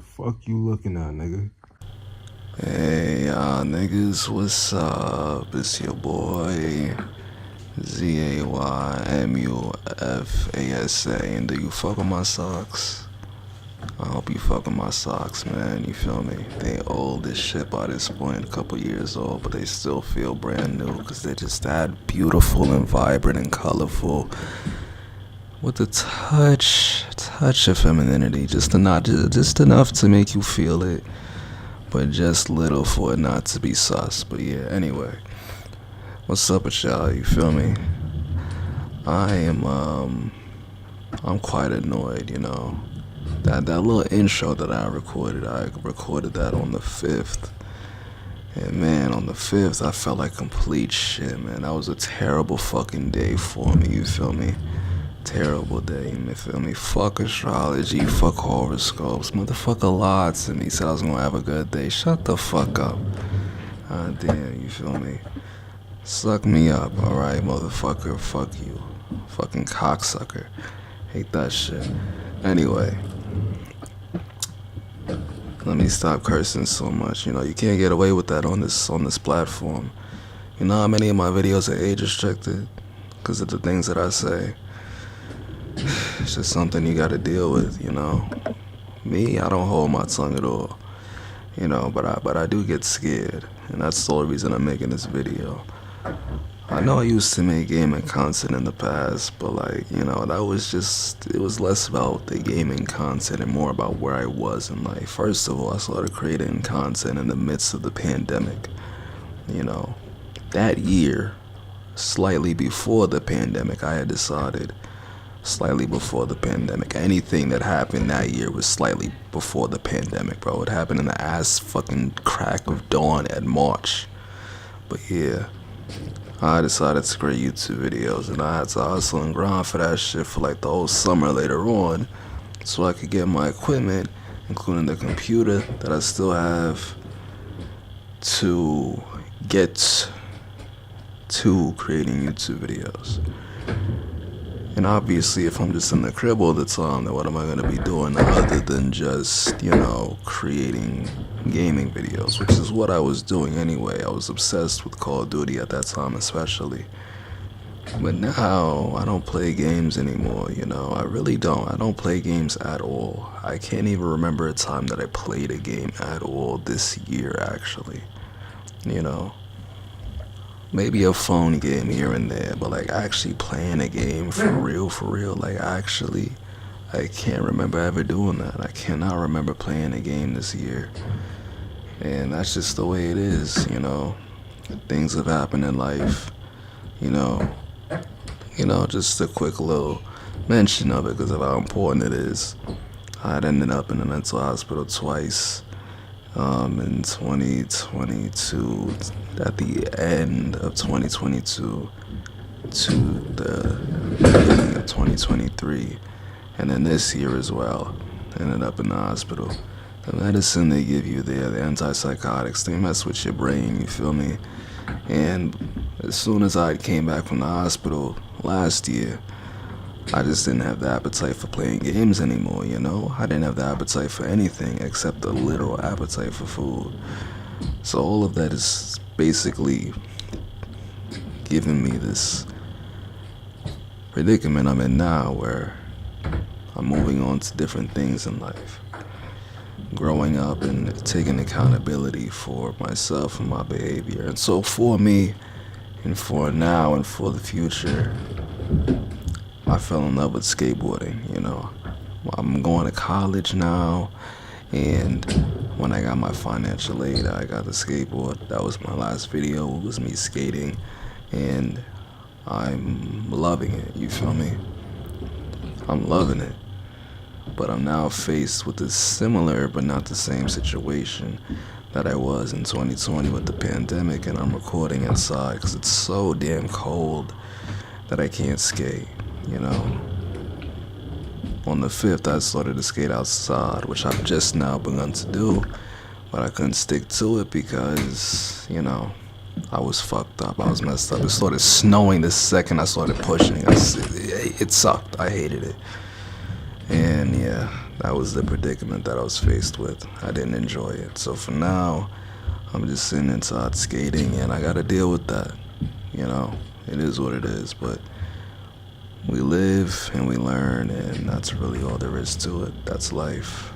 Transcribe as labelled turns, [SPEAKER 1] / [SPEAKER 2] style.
[SPEAKER 1] The fuck you looking at, nigga?
[SPEAKER 2] Hey, niggas, what's up? It's your boy ZAYMUFASA, and do you fuck with my socks? I hope you fuck with my socks, man. You feel me? They old as shit by this point, a couple years old, but they still feel brand new because they're just that beautiful and vibrant and colorful. With a touch of femininity, just enough to make you feel it, but just little for it not to be sus. But yeah, anyway, what's up with y'all? You feel me? I'm quite annoyed, you know. That little intro that I recorded that on the 5th. And man, on the 5th, I felt like complete shit, man. That was a terrible fucking day for me, you feel me? Terrible day, you feel me? Fuck astrology, fuck horoscopes. Motherfucker lied to me, said I was gonna have a good day. Shut the fuck up. Damn, you feel me? Suck me up, alright, motherfucker? Fuck you. Fucking cocksucker. Hate that shit. Anyway. Let me stop cursing so much. You know, you can't get away with that on this platform. You know how many of my videos are age restricted? Because of the things that I say. It's just something you gotta deal with, you know. Me, I don't hold my tongue at all, you know, but I do get scared, and that's the only reason I'm making this video. I know I used to make gaming content in the past, but like, you know, it was less about the gaming content and more about where I was in life. First of all, I started creating content in the midst of the pandemic, you know. That year, slightly before the pandemic, I had decided slightly before the pandemic. Anything that happened that year was slightly before the pandemic, bro. It happened in the ass fucking crack of dawn at March. But yeah, I decided to create YouTube videos, and I had to hustle and grind for that shit for like the whole summer later on, so I could get my equipment, including the computer that I still have, to get to creating YouTube videos. And obviously, if I'm just in the crib all the time, then what am I going to be doing other than just, you know, creating gaming videos, which is what I was doing anyway. I was obsessed with Call of Duty at that time especially. But now, I don't play games anymore, you know. I really don't. I don't play games at all. I can't even remember a time that I played a game at all this year, actually. You know. Maybe a phone game here and there, but like actually playing a game for real, like actually, I can't remember ever doing that. I cannot remember playing a game this year. And that's just the way it is, you know. Things have happened in life, you know. Just a quick little mention of it because of how important it is. I had ended up in a mental hospital twice. In 2022, at the end of 2022 to the beginning of 2023, and then this year as well, ended up in the hospital. The medicine they give you there, the antipsychotics, they mess with your brain, you feel me? And as soon as I came back from the hospital last year, I just didn't have the appetite for playing games anymore, you know? I didn't have the appetite for anything except the literal appetite for food. So all of that is basically giving me this predicament I'm in now where I'm moving on to different things in life. Growing up and taking accountability for myself and my behavior. And so for me, and for now and for the future, I fell in love with skateboarding, you know. I'm going to college now, and when I got my financial aid, I got the skateboard. That was my last video, it was me skating, and I'm loving it, you feel me? I'm loving it. But I'm now faced with a similar but not the same situation that I was in 2020 with the pandemic, and I'm recording inside because it's so damn cold that I can't skate. You know, on the 5th, I started to skate outside, which I've just now begun to do, but I couldn't stick to it because, you know, I was fucked up. I was messed up. It started snowing the second I started pushing. It sucked. I hated it. And yeah, that was the predicament that I was faced with. I didn't enjoy it. So for now, I'm just sitting inside skating, and I gotta deal with that. You know, it is what it is, but we live and we learn, and that's really all there is to it. That's life.